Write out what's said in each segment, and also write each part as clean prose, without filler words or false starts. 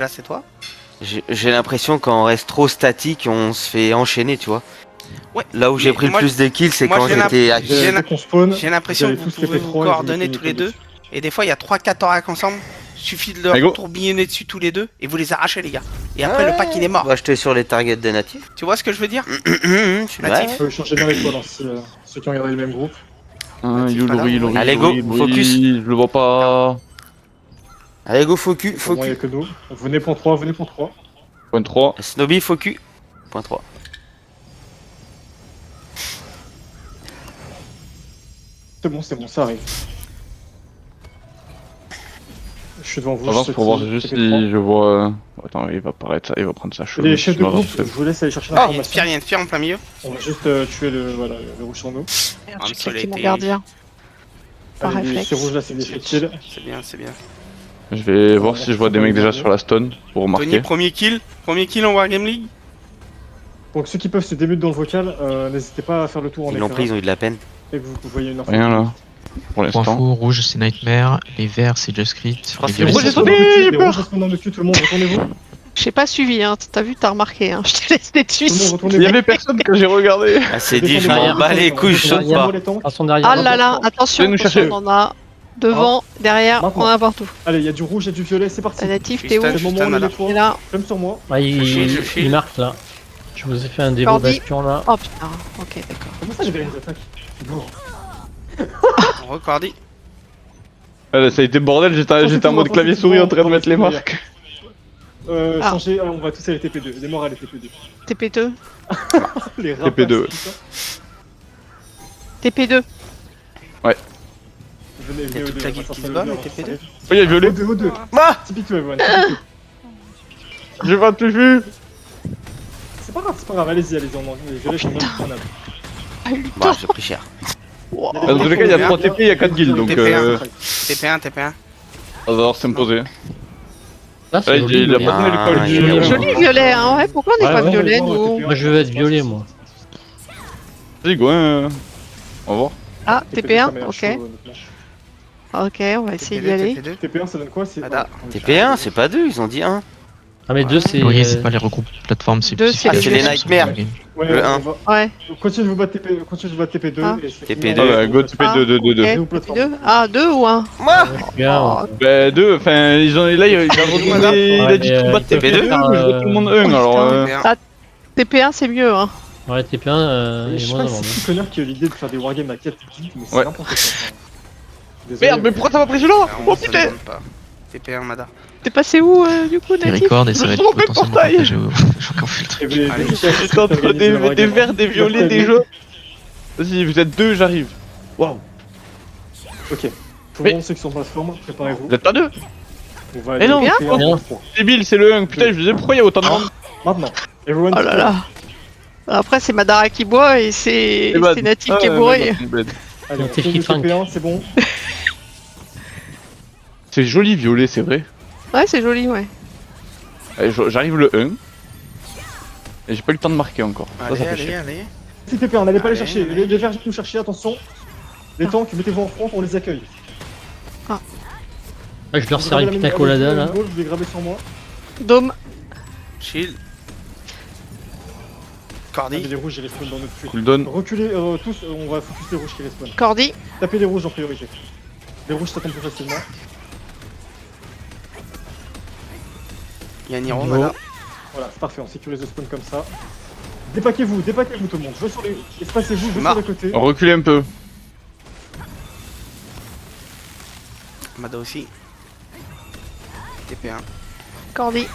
Là, c'est toi. J'ai l'impression quand on reste trop statique, on se fait enchaîner, tu vois. Ouais. Là où j'ai pris le moi, plus de kills, c'est moi, quand j'ai j'étais à... J'ai Dès qu'on spawn, J'ai l'impression vous que allez vous tous pouvez TP3 vous et vous coordonner mettez tous les une deux. dessus. Et des fois, il y a 3-4 oracs ensemble. Suffit de leur Allez, go. tourbillonner dessus tous les deux et vous les arrachez, les gars. Et après, le pack il est On mort. va jeter sur les targets des natifs. Tu vois ce que je veux dire? Je suis là. Natif. Faut changer bien l'étoile, hein, si, ceux qui ont regardé le même groupe. Il pas là, est ouais. Allez, go, focus. Je le vois pas. Allez, go, focus, Pour moi, il n'y a focus. que nous. Venez pour 3, venez pour 3. Point 3. Snobby, focus. Point 3. C'est bon, ça arrive. Je suis devant vous. Avance je pour sais voir qui- juste TP3. si je vois. Attends, il va apparaître ça, il va prendre sa chose. Les chefs de groupe, je vous laisse aller chercher Ah, il y a une l'information. spire, il y a une spire en plein milieu. On va juste tuer le rouge sur nous. Merde, Un j'ai soleil claqué mon était- gardien. Par Allez, réflexe. ces rouges là, c'est des free kills. C'est bien, c'est bien. Je vais voir si je vois des mecs déjà sur la stone pour Tony, marquer. premier kill en Wargame League. Donc ceux qui peuvent se démuter dans le vocal, n'hésitez pas à faire le tour en Ils l'ont éclairage. pris, ils ont eu de la peine. Et que vous voyez une info. Rien là. Pour Point l'instant. fou, rouge c'est Nightmare, les verts c'est Just Crit, crois les que c'est Les violets rouges c'est sont dans le cul, j'ai les rouges sont dans le cul, tout le monde, retournez-vous. J'ai pas suivi, hein. T'as vu, t'as remarqué, hein. Je te laisse des dessus. Tout le monde, Il y retournez-vous. avait personne que j'ai regardé. Ah, c'est dit, je m'en bats les couilles, je saute pas. Ah là là, attention, Venez nous chercher. on en a devant, derrière, Maintenant. on a partout. Allez, il y a du rouge et du violet, c'est parti. La natif, Je t'es où suis C'est le moment où on Madame. est les T'es trois. là. Comme sur moi. Ah, Je file. il marque là. Je vous ai fait un démo Cordy. d'action là. Oh putain, ok, d'accord. Comment ça, j'ai gagné des attaques? Bon. Recordi. Ça a été bordel, j'étais en mode clavier souris en train de mettre les marques. Ah. Changer, on va tous aller TP2. Les morts à les TP2. TP2. Les rapaces, TP2. putain. TP2. Venez, Il y a venez toute au la deux, guilde on va qui faire se ça bat, le mais deux, TP2. Oh, il y a violet. O2, O2. Ah Typique to everyone. J'ai pas tout vu. C'est pas grave, allez-y, les violets sont bien prenables. Bah, j'ai pris cher. Dans tous les cas, il y a 3 TP, il y a 4 guilds donc TP1. TP1, TP1. on va devoir s'imposer. Là, c'est Ouais, joli, il a mais- pas donné l'école Ah, du il est Joli violet, hein. Ouais, pourquoi on n'est Ouais, pas ouais, violet, ouais, nous ouais, Moi, je veux être violet, moi. Vas-y, go, On va voir. Ah, TP1, TP1, ok. Ok, on va essayer d'y TP2, aller. TP2. TP1, ça donne quoi? C'est Ada. TP1, c'est pas 2, ils ont dit 1. Ah, mais 2, c'est. Oui, c'est pas les regroupes plateformes, c'est Deux, c'est Ah, c'est les sur Nightmares. le game. Ouais, Le on un. va- Ouais, Continue de vous battre TP2. Ah. et c'est- TP2. Ah bah, go TP2, 2, 2, 2. ok. Deux plateformes. TP2. Ah, 2 ou 1? Moi Bien. Oh, Bah, 2, enfin, ils ont, là, il a redonné, il a dit Ouais, tout battre TP2, TP2, mais je vois tout le monde 1, alors. TP1. TP1, c'est mieux, hein. Ouais, TP1, Je il est sais moins pas avant. si c'est connard qui a eu l'idée de faire des wargames à 4 guildes, mais c'est Ouais. n'importe quoi. enfin. Désolé. Merde, mais pourquoi t'as pas pris celui-là? Alors, Oh ça putain! demande pas. TP1, Mada. T'es passé où, du coup, Les natif? records et ça va être Je refais potentiellement portail. partagé aux gens qui ont fait le truc. Et les- Allez. les chefs, J'étais entre organiser le des wargame. verts, des violets, des jaunes. Vas-y, vous êtes 2, j'arrive. Waouh! Ok. Tout le Mais- monde, ceux qui sont plateforme, préparez-vous. Vous êtes pas 2? On va Eh non, aller bien. au Bien. TP1. Débile, c'est le 1. Putain, je disais pourquoi il y a autant de monde? Maintenant. Everyone Oh là là. Après, c'est Madara qui boit et c'est Eh ben, Natif qui est bourré. Allez, on T'es fait free le funk. TP1, c'est bon. C'est joli violet, c'est vrai. Ouais, c'est joli, ouais. Allez, j'arrive le 1. Et j'ai pas eu le temps de marquer encore. Ça Allez, fait allez, chier. allez. Si TP1, n'allez pas les Allez, chercher. allez. Les verts, nous chercher, attention. Les tanks, mettez-vous en front, on les accueille. Ah, je leur sers une pina colada là. Je vais graver sur moi. Dôme. Shield. Ah, Cordi. mais les rouges, ils respawnent dans notre fuite. Cooldown. Reculez tous, on va focus les rouges qui respawnent. Cordy. Tapez les rouges en priorité. Les rouges, ça tombe plus facilement. Il y a Niro, Go. Mada. Voilà, c'est parfait, on sécurise le spawn comme ça. Dépaquez-vous tout le monde. Je veux sur les. Espacez-vous, je veux Marre. sur les côtés. Reculez un peu. Mada aussi. TP1. Cordy.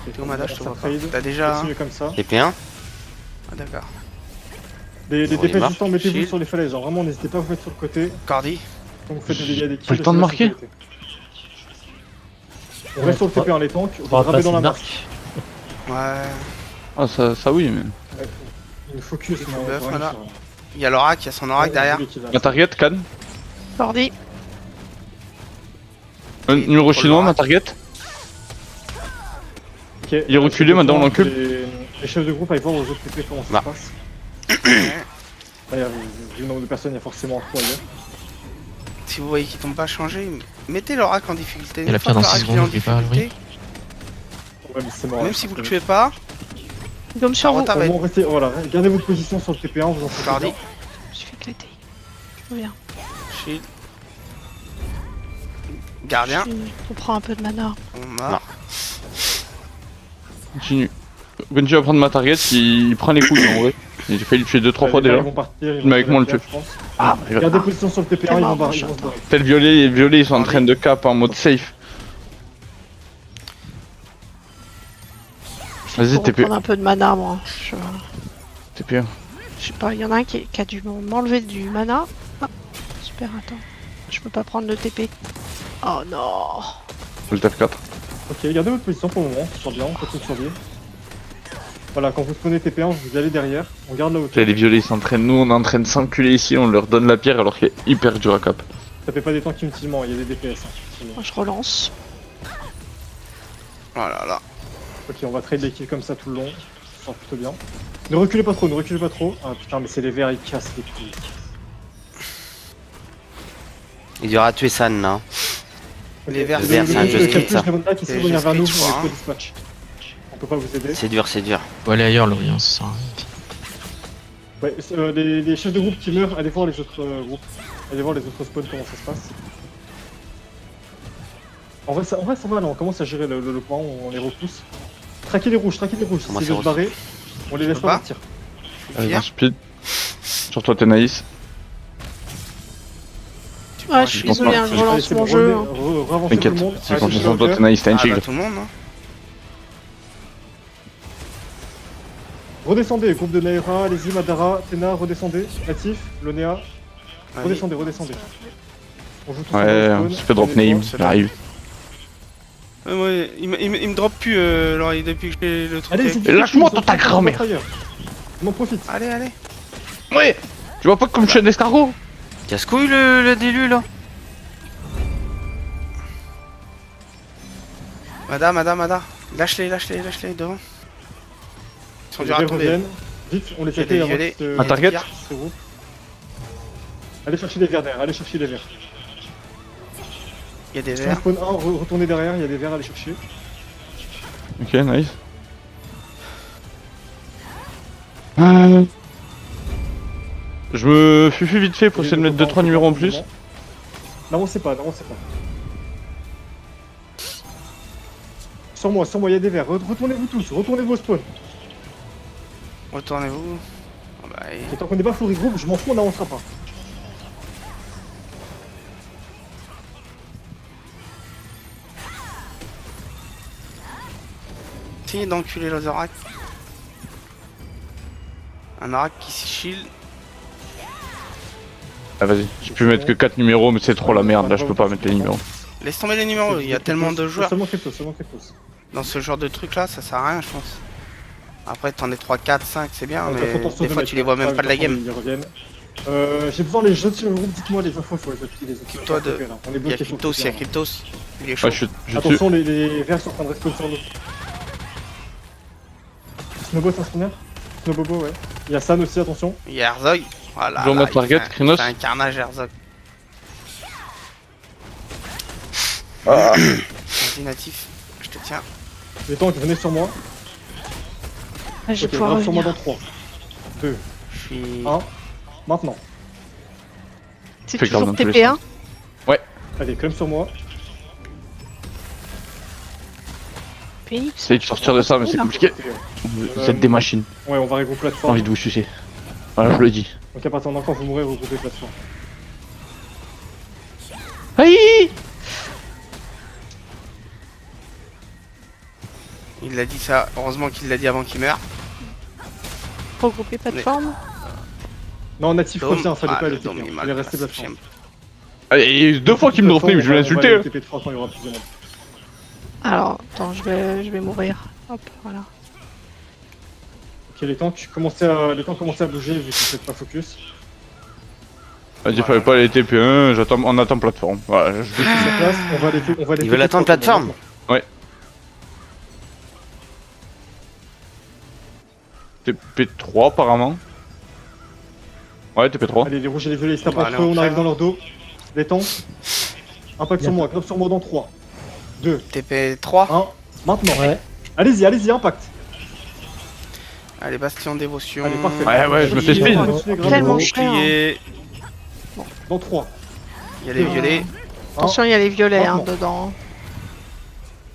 T'es où, Mada? Je te Ça vois pas. trade. T'as déjà. Continuez comme ça. TP1. Ah, d'accord. Les Sur les dépêches marques, du temps, mettez-vous shield. sur les falaises. Genre, vraiment, n'hésitez pas à vous mettre sur le côté. Cordi. Quand vous faites des dégâts des kills. J'ai le temps de sur la marquer. sécurité. On reste sur le TP1, les tanks. On On va va graver passer dans la une marque. marque. Ouais. Ah, ça oui, mais. Une focus, Il faut on buff, va voilà. sur- Il y a l'orac, il y a son orac derrière. Ma target, Can. Cordy. Un numéro chinois, ma target. Ok. Il est reculé, maintenant, on l'encule. Les chefs de groupe, allez voir aux autres TP comment ça Bah. se passe. Allez, vu le nombre de personnes, il y a forcément un 3 là. Si vous voyez qu'ils t'ont pas changé, mettez l'oracle en difficulté. Et la Une fois pierre dans que 6 l'oracle est en secondes, n'oublie pas, difficulté, Ouais, mais c'est mort. même si vous le tuez pas, Comme sur vous. Rota va Bon, être restez, voilà, gardez votre position sur le TP1, vous en faites Cardi. bien. Je suis éclaté. Reviens. shield. Gardien. On prend un peu de mana. On Non. meurt. Continue. Continue à prendre ma target, il prend les couilles en vrai. J'ai failli le tuer 2-3 fois Les gars, déjà. Ils vont partir, ils Mais avec vont moi, on le faire, tue. je pense. Ah, il va. Gardez position sur le TP1, ils vont Tellement barrer, bon ils vont se shot. barrer. Tel violet, les violets ils sont en train de cap en mode safe. Vas-y, Pour TP. reprendre un peu de mana, moi. TP1. Je sais pas, il y en a un qui a dû m'enlever du mana. Ah, super, attends. Je peux pas prendre le TP. Oh non. Le F4. Ok, gardez votre position pour le moment, sur bien, on continue de survivre. Voilà, quand vous spawnez TP1, vous allez derrière, on garde la hauteur. Les violets ils s'entraînent, nous on est en train de s'enculer ici, on leur donne la pierre alors qu'il est hyper dur à cap. Tapez pas des tanks inutilement, il y a des DPS. Hein, sinon. Moi, je relance. Oh là là. Ok, on va trade les kills comme ça tout le long, ça sent plutôt bien. Ne reculez pas trop, ne reculez pas trop. Ah putain, mais c'est les verts, ils cassent les couilles. Il y aura tuer San là. Les verts, Le vert, c'est un jeu script, ça. Qui essaie C'est de venir jeu vers nous, script, on je est crois, pas dispatch. On peut pas vous aider. C'est dur, c'est dur. Faut aller ailleurs, l'Orient, ça sert à rien. Ouais, les chefs de groupe qui meurent, allez voir les autres groupes. Allez voir les autres spawns, comment ça se passe. En vrai, ça va là, on commence à gérer le point, on les repousse. Traquez les rouges, Comment si ça de se barrer, on les laisse peux pas pas. partir. Allez, Fier. en speed. Sur toi, t'es naïs. Tu Ouais, prends je suis shield. désolé, hein, je relance mon jeu. hein. Avancez tout T'inquiète, le monde. c'est Allez quand chercher on la toi, hauteur. t'es naïs, t'es un Ah bah tigre. tout le monde, hein. Redescendez, groupe de Naira, allez-y, Madara, Tena, redescendez. Natif, Lonea, Vas-y. redescendez. On joue tous Ouais, sur le on spawn, se fait drop on est name, trois. j'arrive. Ouais, il me drop plus l'oreille depuis que j'ai le truc. Allez, avec- c'est Lâche-moi, toi, ta grand-mère. On en profite. Allez, allez. Ouais. Tu vois pas comme je suis un escargot? Casse-couille le délu là. Madame. Lâche-les devant. Ils sont Les durs à verts tomber. reviennent. Vite, on les Il y a fait des avant violets. qu'ils se- Un target. se regroupent. Allez chercher les verts derrière, allez chercher les verts. Il y a des Sur verts. spawn 1, retournez derrière, il y a des verts à aller chercher. Ok, nice. Je me fufu vite fait pour essayer de mettre 2-3 numéros en plus. N'avancez pas. Sur moi, il y a des verts. Retournez-vous tous, retournez vos spawns. Retournez-vous. Ah bah, Et tant qu'on n'est pas full regroup, je m'en fous, on n'avancera pas. essayez d'enculer les oracles. Un oracle qui se shield. Ah vas-y, j'ai pu mettre que 4 numéros mais c'est trop la merde là, je peux pas mettre les numéros. Laisse tomber les numéros, il y a tellement de joueurs. Seulement Cryptos. Dans ce genre de truc là, ça sert à rien, je pense. Après, t'en es 3, 4, 5, c'est bien, Ouais, mais t'as trop de des fois mecs, tu les vois même pas de la game. Ils reviennent. J'ai besoin les jeux sur le groupe, dites-moi les infos sur les autres les autres. Occupe-toi de- là. On est Il y a bloqué sur Cryptos, le il y a truc, là. Cryptos. Il est chaud. Ouais, je suis dessus. Attention, les verts sont en train de respawn sur nous. Snowbo, c'est un spawner Snowbobo, ouais. Il y a San aussi, attention. Il y a Herzog. Voilà. Dans là, ma target, il fait Krynos. un carnage Herzog. Ah. Vas-y, natif, je te tiens. Les tanks, venez sur moi. Ah, je vais Ok, pouvoir grave sur moi revenir. dans 3, 2, Je suis. 1. Maintenant. C'est Fais toujours grave dans tous les TP1. Allez, clem sur moi. Phoenix. Essayez de sortir de ça mais c'est compliqué. Vous êtes des machines, Ouais, on va regrouper j'ai plateforme. envie de vous sucer. Voilà, je le dis. Donc à partir d'un quand vous mourrez, regroupez plateforme. Aïe. Il l'a dit ça, heureusement qu'il l'a dit avant qu'il meure. Regrouper plateforme. Non, natif, Dôme. revient, fallait Ah, pas le aller dôme, TP. il Il m'a est resté classé, plateforme. Allez, 2 fois qu'il me drop name, je vais l'insulter. hein. TP de 3 ans, il y aura plus de monde. Alors, attends, je vais mourir. Hop, voilà. Ok, les tanks commencent à bouger vu que vous faites pas focus. Vas-y, fallait pas aller TP1, on attend plateforme. Voilà, je Sur place, on va les Ils veulent attendre plateforme. TP3 apparemment. Ouais, TP3. Allez, les rouges et les violets, ils se tapent On va aller entre eux, en on arrive faire. dans leur dos. Détends. Impact sur moi, grave sur moi dans 3, 2, TP 3. 1. Maintenant. Ouais. Allez-y, impact. Allez, Bastion Dévotion. Allez, parfait. Ouais, je me fais spin. Tellement Bouclier. cher. Dans 3. Il y a les violets. Attention, il y a les violets hein, Maintenant. dedans.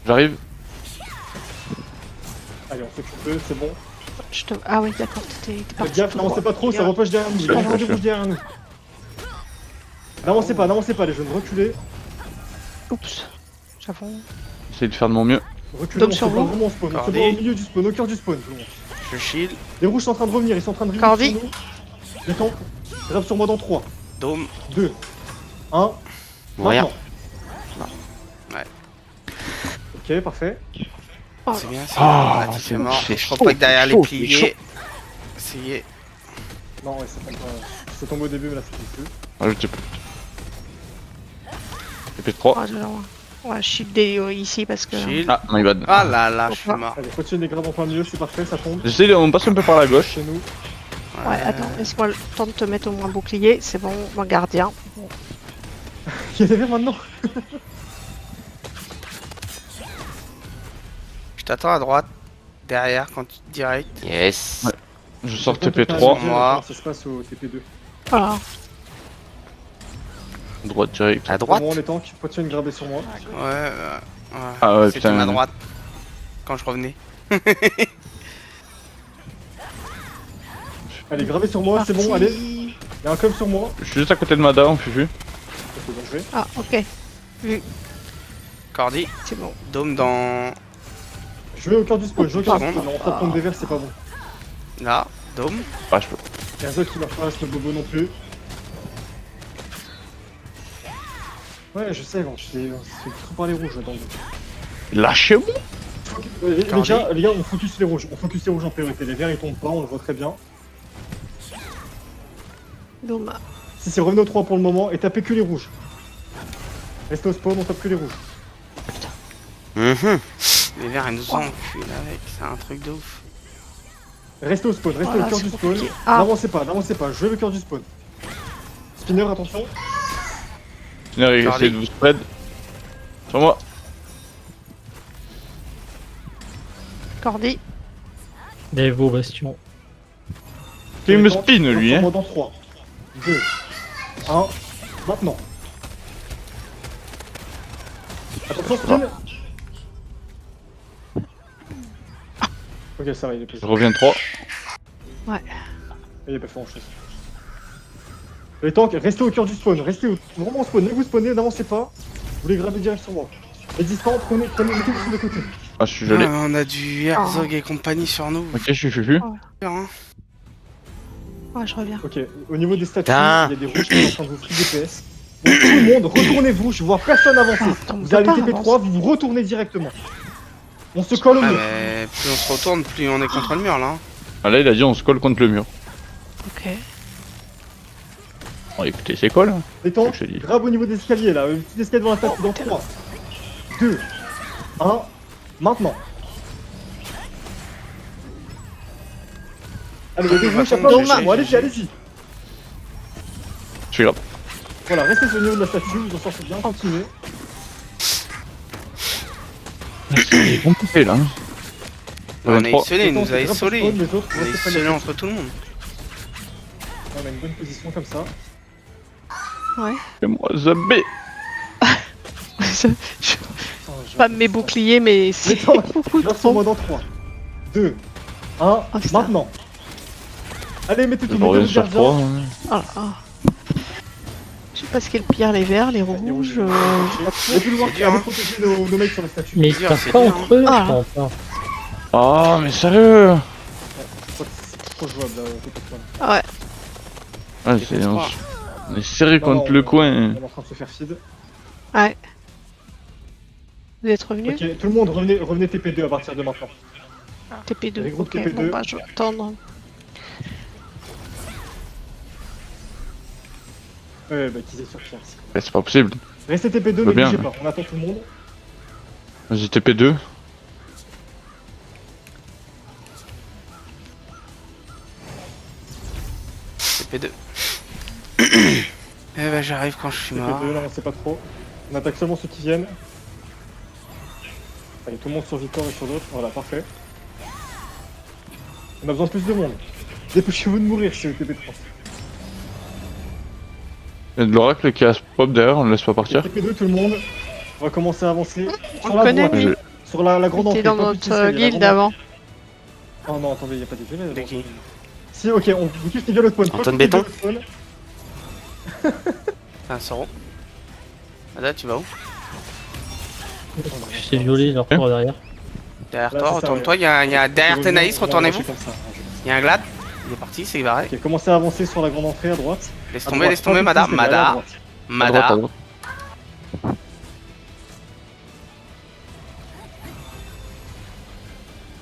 J'arrive. Allez, on s'occupe d'eux, c'est bon. Ah oui, d'accord, t'es Faites parti. gaffe, tout n'avancez droit. pas trop, ça repêche derrière nous. Il y a encore des rouges derrière nous. N'avancez pas, les jeunes, reculez. Oups. J'avoue. J'essaie de faire de mon mieux. Reculez, Dom on se sur bat vous. vraiment au spawn. On se Cordé. bat au milieu du spawn, au cœur du spawn. tout le monde. Je shield. Les rouges sont en train de revenir, ils sont en train de revenir Cordy. sur nous. Détends. Grave sur moi dans 3, Dôme. 2, 1. Mourir. Maintenant. Ouais. Ok, parfait. C'est bien, c'est Ah, bien. c'est C'est mort. chaud, Je crois pas que derrière les chaud, pliés. Essayez. Non, ouais, c'est tombé au début, mais là c'est plus. Ah, je sais plus. TP3. Ah, ouais, shieldé ici parce que. Shield. Ah, my bad. Ah là là, je suis mort. Allez, continue les grabs en plein milieu, c'est parfait, ça tombe. J'essaie de... On passe un peu par la gauche. Chez nous. Ouais, attends, laisse-moi le temps de te mettre au moins bouclier. C'est bon, mon gardien. Il y a des verres maintenant. Je t'attends à droite. Derrière, quand tu direct. Yes. Ouais. Je sors Sur TP3. moi. Ça se passe au TP2. Voilà. Droite direct. À droite. Pour moi, les tanks, continue de graber sur moi. Ouais. Ah ouais, C'était putain. ma droite. Quand je revenais. Allez, gravez sur moi, c'est bon, allez. Il y a un club sur moi. Je suis juste à côté de Madame, Fufu. Ok, donc je vais. Ah, ok. Cordy. C'est bon. Dôme dans. Je vais au cœur du spawn, je vais au cœur du Pardon. spawn. On tape contre des verres, c'est pas bon. Là. Dôme. Ah, je peux. Il y a un autre qui marche pas, ce bobo non plus. Ouais, je sais, on se fait trop par les rouges là dans le. Lâchez-moi. Les gars, on focus les rouges. On focus les rouges en priorité. Les verts ils tombent pas, on le voit très bien. Dôme. Si, revenez aux 3 pour le moment et tapez que les rouges. Restez au spawn, on tape que les rouges. Mhm. Les verts, ils nous enculent avec. C'est un truc de ouf. Restez au spawn, restez Voilà, au cœur c'est du spawn. compliqué. Ah. N'avancez pas, je vais au cœur du spawn. Spinner, attention. Finir, essayez de vous spread. Sur moi. Cordy. Des beaux bastions. Il me spin lui, hein. Dans 3, 2, 1, maintenant. Attention, spin. Ok, ça va, il est plus. Je reviens 3. Il est pas fait en chose. Les tanks, restez au cœur du spawn, vraiment au spawn, ne vous spawnez, n'avancez pas. Vous les grabez direct sur moi. Les distants, mettez-vous sur le côté. Ah, je suis gelé. On a du Herzog et compagnie sur nous. Ok, je suis Fufu. Hein. Ouais, je reviens. Ok, au niveau des statues, Putain. il y a des rouges qui sont en train de vous free DPS. Donc, tout le monde, retournez-vous, je vois personne avancer. On Vous peut allez pas TP3, vous vous retournez directement. On se colle au Ouais, mur. mais plus on se retourne, plus on est contre le mur là. Hein. Ah là, il a dit on se colle contre le mur. Ok. Bon, écoutez, c'est colle. Hein. Les tanks, je te dis. grave au niveau des escaliers là, le petit escalier devant la statue dans 3, 2, 1, maintenant. Allez, il y a des rouges, à plein Dommage. de moi, allez-y. Je suis grave. Voilà, restez au niveau de la statue, vous en sortez bien, continuez. Ils vont couper là. Hein. On a 23. isolé, il nous a Les tanks, isolé. grave au spawn, les autres, On a restez pas isolé là. entre tout le monde. On a une bonne position comme ça. Ouais. Fais-moi zabé. Pas mes boucliers, mais c'est Les tanks, beaucoup grave sur trop. moi dans 3, 2, 1, putain. maintenant. Allez, mettez Je tout, mettez reviens le sur gardien. 3. Hein. Ah là là. Je sais pas ce qui est le pire, les verts, les Les rouges. Et plus loin, C'est dur, hein. allez protéger nos mecs sur la statue. Mais C'est dur, t'as c'est pas dur, entre eux, Ah. je pense pas. Ah, mais sérieux. Je crois que c'est trop jouable là, au côté de toi. Ouais. Ah, c'est... On est serré Non, contre non, le on coin. est en train de se faire feed. Ouais. Vous êtes revenus? Ok, tout le monde, revenez TP2 à partir de maintenant. TP2. Les groupes Ok, TP2. bon bah je vais attendre. Ouais, bah qu'ils aient sur Pierre. Ouais, c'est pas possible. Restez TP2, Va ne bien. bougez pas, on attend tout le monde. Vas-y, TP2. TP2. Eh ben j'arrive quand je suis mort. TP2, n'avancez pas trop. On attaque seulement ceux qui viennent. Allez, tout le monde sur Victor et sur d'autres. Voilà, parfait. On a besoin de plus de monde. Dépêchez-vous de mourir si vous TP3. Il y a de l'oracle qui a pop derrière, on le laisse pas partir. TP2 tout le monde. On va commencer à avancer. On Sur le la connaît, droite, lui. sur la grande entrée. T'es dans pas plus notre d'escalier, la guilde grande avant. entrée. Oh non, attendez, il n'y a pas d'épée De qui? Si, ok, on vous tous les violet spawn. Antoine Pas tous les Béton. violet spawn. T'as un Soro. Ada, tu vas où? Je sais violer, leur tour derrière. Derrière Là, toi, c'est ça, retourne-toi, il y a derrière Ténaïs, retournez-vous. Comme ça, Il y a un glad. Il est parti, c'est barré. Ok, commencez à avancer sur la grande entrée à droite. Laisse À tomber, droite, laisse tomber, pas madame. tout de suite, allez, à Mada. droite. À droite, à Mada. droite.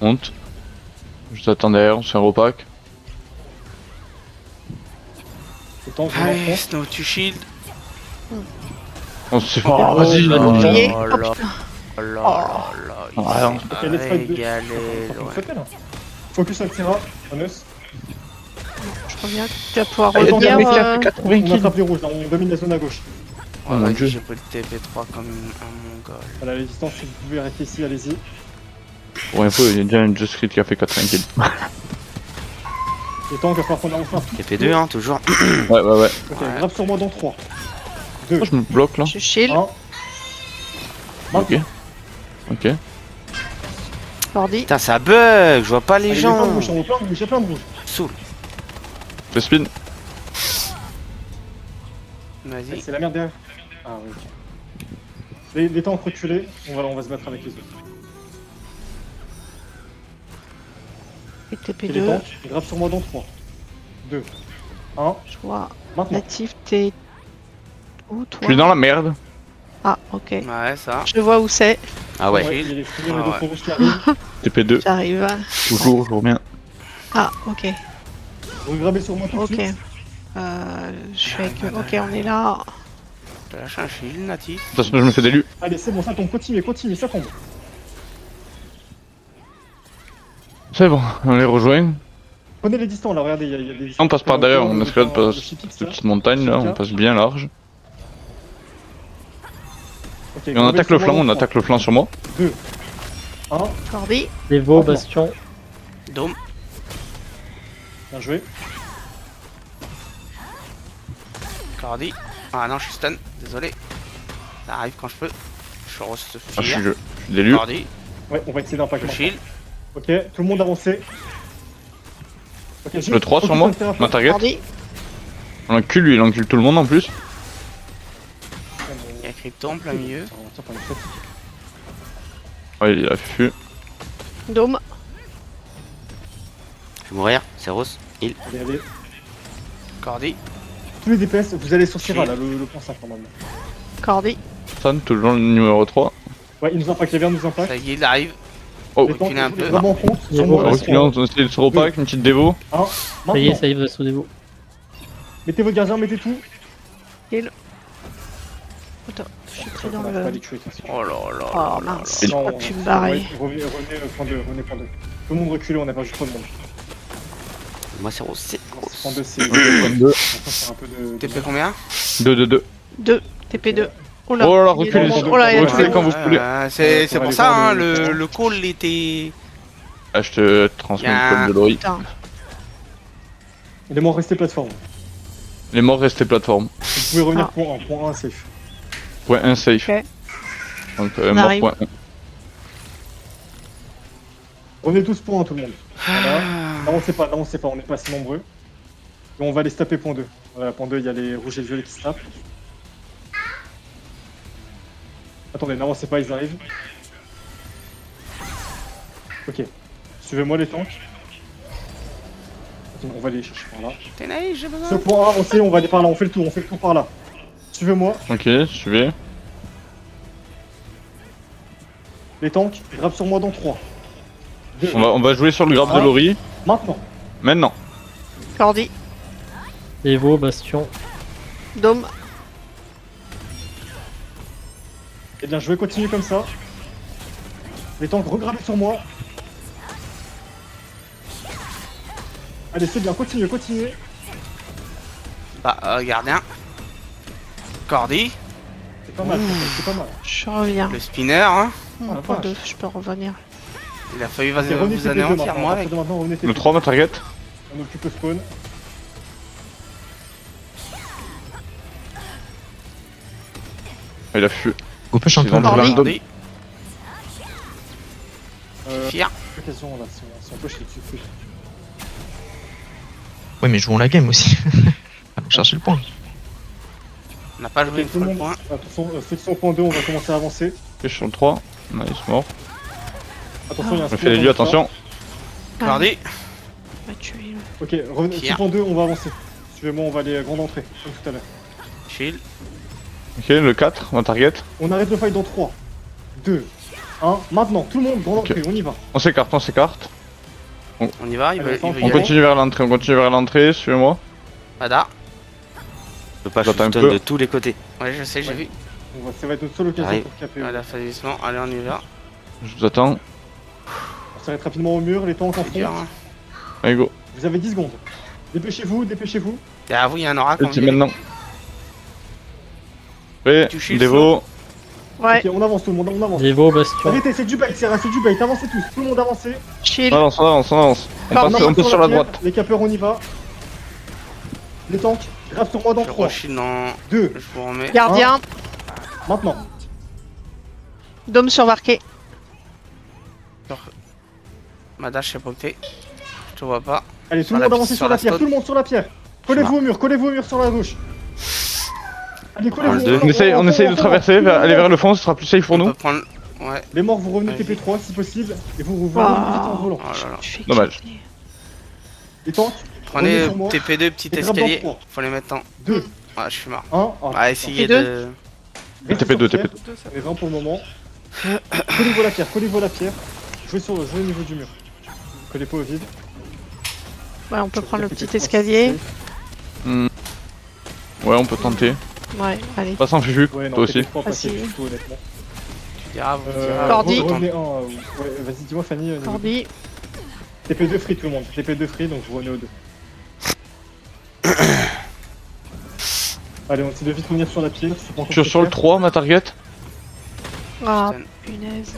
Honte. Juste attends derrière, on se fait un repack. Le temps que je Allez, m'enfonce. Snow, tu shield. On se fait. Oh, Oh, vas-y, bah, là. bouclier. Oh Oh, là putain. Oh là là là. Il Ah, non. s'est Ok, let's fight deux. régalé, Faut ouais. sauter, là. Focus Altira, Honus. Je reviens. Tu vas pouvoir Ah, il y a revenir. des mecs qui a fait euh, On attrape les rouges, là, on domine la zone à gauche. Ouais, Oh mon vas-y, dieu. j'ai pris le TP3 comme un mongol. Voilà, les distances, si vous pouvez arrêter ici, allez-y. Pour info, il y a déjà un Just Crit qui a fait 80 kills. Le temps qu'il va falloir qu'on avance un tout. TP2, hein, toujours. Ouais, ouais, ouais. Ok, Ouais. grave sur moi dans 3. 2, Pourquoi je me bloque là? Je shield. 1. Ok. Ok. Lordi. Putain, ça bug, je vois pas les Il y a plein de gens. rouges, on voit plein de rouges, il y a plein de rouges. Soul. Fais spin. Vas-y. C'est la merde derrière. Ah oui, ok. Les tanks reculés, on va se battre avec les autres. Et Et les TP2. tanks, grave sur moi dans 3. 2, 1, Je vois. maintenant. Natif, t'es. Où Je toi? suis dans la merde. Ah, ok. Ouais, ça. Je vois où c'est. Ah ouais. Il y a les premiers Ah et ouais. d'autres rouges qui arrivent. TP2. J'arrive. Toujours, je reviens. Ah, ok. Vous gravez sur moi tout de Ok. suite. Je fais que. Ok, on est là. Je te lâche un shield, natif. De toute façon, je me fais des lus. Allez, c'est bon, ça tombe, continuez, ça tombe. C'est bon, on les rejoint. Prenez les distances là, regardez, il y a des distances. On passe par derrière, on escalade par le cette Chipix, là. petite montagne là, on passe bien large. Ok, Et on gravez attaque sur le moi flanc, dans on trois. attaque le flanc sur moi. 2, 1, Lordi. Dévo, Maintenant. Bastion. Dôme. bien joué. Cordy. Ah non, je suis stun. Désolé. Ça arrive quand je peux. Je reste Ah, je fier. suis des lus. Cordy. Ouais, on va essayer d'un pack. Je shield. Ok, tout le monde avancé. Ok, Le 3 sur moi, ma target. Lordi. On encule lui, il encule tout le monde en plus. Il y a Crypto en plein milieu. Ouais, il a fui. Dôme. Je vais mourir, c'est Rose. Il. Allez, allez. Cordy. Tous les DPS, vous allez sur Syrah là, le point 5 normalement. Cordi. San, toujours le numéro 3. Ouais, il nous impacte, il vient de nous impacte. Ça y est, il arrive. Oh, Les tanks, reculez un peu. vraiment en compte. Il est Sur bon, moi, ouais. sur moi. on essaie de se repack, une petite dévo. Un, Ça y est, maintenant. ça y est, sous Dévo. Mettez vos gardiens, mettez tout. Attends, je suis pris On dans n'arrive pas à le. les tuer, de toute façon. Oh là là. Oh mince. Non, J'ai pas pu me barrer. Revenez, point 2, revenez point 2. Tout le monde reculé, on n'a pas juste trop de monde. Moi, c'est Rose, c'est Point Rose. 2, c'est. 2. C'est un peu de. TP combien 2. 2. TP2. Oh là. Oh là, il est reculez. dans- Oh là, il y a Ouais, tout ouais, le quand monde. vous voulez. C'est On va pour aller ça, voir hein, le- le call était. Ah, je te transmets Y'a le code de Lori. Putain. Il est mort, restez plateforme. Les morts restés plateforme. Vous pouvez revenir Ah. point 1 safe. Point 1 safe. Ok. Donc, On mort arrive. point 1. Revenez tous point 1 tout le monde. Voilà. N'avancez pas, on n'est pas assez nombreux. Et on va aller se taper point 2. Voilà, point 2, il y a les rouges et les violets qui se tapent. Attendez, n'avancez pas, ils arrivent. Ok. Suivez-moi les tanks. Ok, on va aller chercher par là. T'es naïf, j'ai Ce besoin. point 1, avancez, on va aller par là, on fait le tour par là. Suivez-moi, Ok, suivez. les tanks, grave sur moi dans 3. 2, On va jouer sur le graphe de Ah. Lori. maintenant. Maintenant. Cordi. Dévo, Bastion. Dôme. Eh bien, je vais continuer comme ça. Les tanks regravés sur moi. Allez, c'est bien, continuez. Bah, gardien. Cordy, C'est pas mal, c'est pas mal. Je reviens. le spinner, hein. la Point vache. 2, je peux revenir. Il a failli Ok, revenez vous TP2 anéantir, maintenant. moi, À avec. partir de maintenant, revenez Le TP2. 3 ma target. On occupe le spawn. Il a fui. Go push un Ils peu. vont là. plein de Cordy, Fier. L'occasion là, si on peut, je dessus. Ouais, mais jouons la game aussi. Allons chercher le point. On n'a pas joué une Ok, tout fois le le monde. point. Attention, ceux qui sont au point 2, on va commencer à avancer. Fiche sur le 3. Nice, mort. Attention, il y a un Je spawn fais les dans lieux, le tas. attention. Cordy, M'a tué. Ok, revenez, Pierre. ceux point 2, on va avancer. Suivez-moi, on va aller à grande entrée, comme tout à l'heure. shield. Ok, le 4, ma target. On arrête le fight dans 3, 2, 1. Maintenant, tout le monde, grande Ok. entrée, on y va. On s'écarte, on s'écarte. On y va, il Allez, veut on y On aller. continue vers l'entrée, on continue vers l'entrée, suivez-moi. Ada. Je peux pas J'attends un stun peu. de tous les côtés. Ouais, je sais, j'ai vu. Ça va être notre seule occasion Arrive. pour caper. Voilà, fait doucement. Allez, on y va. Je vous attends. On s'arrête rapidement au mur, les tanks en C'est dur, front. hein. Allez, go. Vous avez 10 secondes. Dépêchez-vous, dépêchez-vous. Derrière vous, il y a un oracle. on Ulti va y aller. maintenant. Prêt, Tu shields, Devo. Ouais, Ok, on avance tout le monde, on avance. Devo, Bastion. Arrêtez, c'est du bait, Serra, c'est du bait. Avancez tous, tout le monde avancez. shield. On avance, on avance, on avance. On Pardon, passe, on passe sur la pierre, droite. Les capeurs, on y va. Les tanks, grave sur moi dans Je 3, re-shield dans. 2, Je vous remets. Gardien. maintenant. Dôme surmarqué. Mada, je sais pas où t'es. Je te vois pas. Allez, tout Sur le la monde avance piste, sur sur la la pierre, spot. tout le monde sur la pierre. Collez-vous au mur sur la gauche. Allez, collez-vous. le deux. On essaye de traverser, aller vers le fond, ce sera plus safe pour On nous. peut prendre. Ouais. Les morts, vous revenez Vas-y. TP3 si possible. Et vous revenez vite en volant. Oh là là. Je fais Dommage. quitter. Les tanks, Prenez Revenez sur moi. TP2, petit Et grave escalier. dans trois. Faut les mettre en. 2, Ouais, je suis mort. 1. On va essayer Et de. Restez TP2, sur pierre. TP2. On est 20 pour le moment. Collez-vous à la pierre, collez-vous à la pierre. Jouez au niveau du mur. Collez pas au vide. Ouais, on peut prendre le petit escalier. Ouais, on peut tenter. Ouais, allez. Passe en fufu, Ouais, non, toi aussi. TP3, passez Vas-y. du tout, honnêtement. Tu diras, vous direz. Cordy. Revenez ouais, vas-y, dis-moi Fanny. niveau Cordy. TP2 free tout le monde. TP2 free, donc vous revenez au 2. Allez, on essaie de vite revenir sur la pierre. c'est pas encore Je suis sur le fait 3, ma target. Ah, Stun. punaise.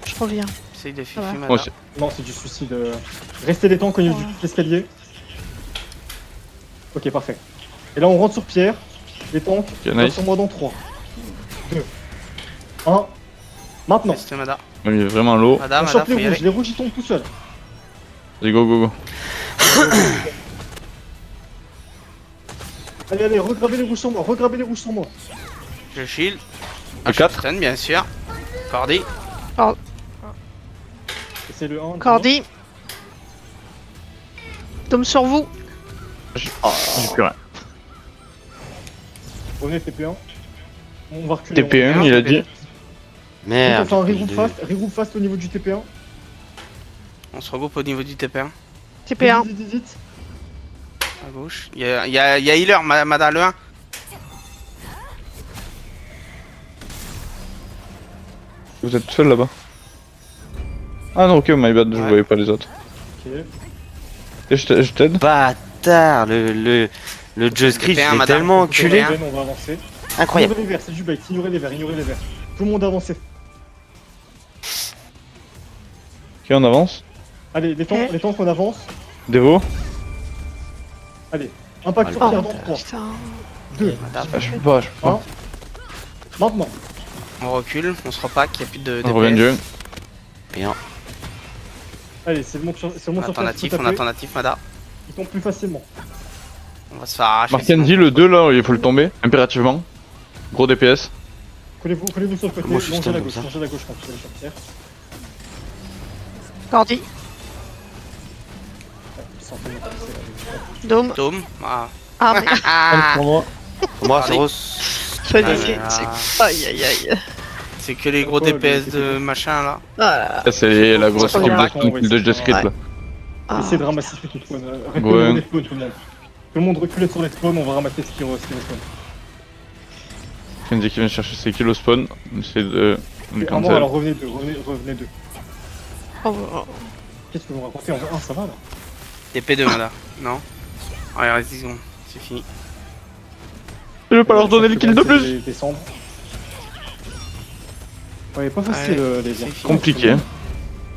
Je reviens. Essaye de fifi, Ouais. Mada. Moi aussi. faire. Non, c'est du suicide. Restez les tanks au niveau Ouais. du escalier. Ok, parfait. Et là, on rentre sur pierre. Les tanks, Ok, rentrent nice. sur moi dans 3, 2, 1. Maintenant. Restez, Mada. Il est vraiment low. Mada, On Mada, chope faut y les rouges. aller. Les rouges, ils tombent tout seuls. Allez, go, go, go. Allez, regravez les rouges sur moi. Regravez les rouges sur moi. Je shield. Le je 4. stun, bien sûr. Cordy. C'est le 1. Cordy. Dôme sur vous. J'ai plus rien. Revenez TP1. On va reculer. TP1, il a dit. On Merde. va faire un depuis le regroupe fast au niveau du TP1. On se regroupe au niveau du TP1. TP1. Vite. À gauche. Il y a healer, Mada, le 1. Vous êtes seul là-bas. Ah non, ok, my bad, je Ouais. voyais pas les autres. Ok. Et je t'aide. Bâtard, le Just Crit, TP1, il est madame. tellement enculé. TP1. On va avancer. Incroyable. Ignorez les verts, c'est du bait. Ignorez les verts. Tout le monde avance. Ok, on avance. Allez, les tanks, on avance. Devo. Allez, impact sur Oh, pierre dans 3, putain. 2, Mada, Ah, je peux pas, je peux 1. pas. Maintenant. on recule, on se repack, il n'y a plus de On revient de DPS. jeu. Bien. Allez, c'est le monde sur On pierre. attend natif, faut on taper. attend natif, Mada. Ils tombent plus facilement. On va se faire arracher. Markendi, le 2 là, il faut le tomber, impérativement. Gros DPS. Collez-vous sur le côté. Moi, je suis Longez stun la comme gauche. ça. Longez la gauche quand vous allez sur pierre. Cordy. Sans faire passer, Dôme. Dôme. Ah. Ah, mais Ah. Pour moi. Pour moi, Allez. Zéro. je Ah, dis, là. c'est- Aïe, aïe, aïe. C'est que les gros Pourquoi, DPS les de DPS? machin là. Ah, Ça, c'est la grosse Ça, équipe ça, de script là. ah. Essayez de ramasser ce qui spawn. Ouais. Reculez les spawns, tout le monde. Tout le monde recule sur les spawns, on va ramasser ce qui spawn. Kenzie qui vient chercher ses kills au spawn. On essaie de le Et cancel. alors revenez deux. Oh, oh. Qu'est-ce que vous racontez en 1, ça va là? TP2, Mada. Non. Allez, reste 10 secondes. C'est fini. Je vais pas leur donner le kill de plus. Descendre. Ouais, pas facile Ouais, les c'est gars. fini. Compliqué.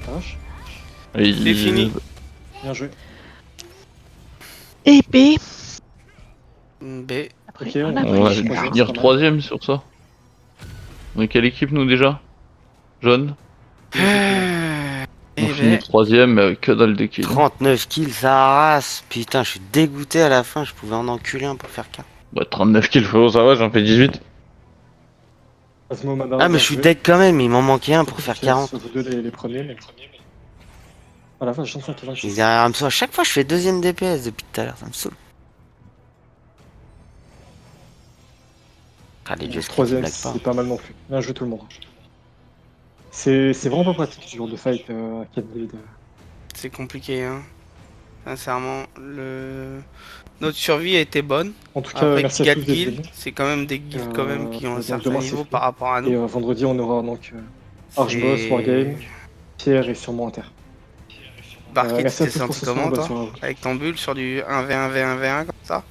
Vache. Et C'est fini. Bien joué. Et B. B. Après, Ok, on a on On va pris celui-là. finir 3ème sur ça. On est quelle équipe nous déjà? Jaune. On Et finit B. 3ème mais avec que dalle de kills. 39 kills, ça rase. Putain, je suis dégoûté à la fin, je pouvais en enculer un pour faire 4. Bah 39 kills frérot, ça va, j'en fais 18. Asmo Mana, Ah, mais bien je suis joué. deck quand même, il m'en manquait un pour faire Ok, 40. Vous deux les premiers, mais. À la fin, j'ai l'impression qu'il va Je suis derrière Hamso, à chaque fois je fais deuxième DPS depuis tout à l'heure, ça me saoule. Ah, les Le Just Kills, troisième, blague pas. c'est pas mal non plus. Bien joué tout le monde. C'est vraiment pas pratique ce genre de fight à 4 builds. C'est compliqué, hein. Sincèrement, notre survie a été bonne. En tout cas, Après merci à 4 tous d'être guildes, venus. c'est quand même des guildes quand même qui ont un donc certain demain, c'est niveau free. par rapport à nous. Et vendredi, on aura donc Archboss, C'est- Wargame, Pierre et sûrement Inter. Barky, tu merci à t'es tous pour senti ce soir, comment bonne toi? soirée à vous. Avec ton bulle sur du 1v1v1v1 comme ça?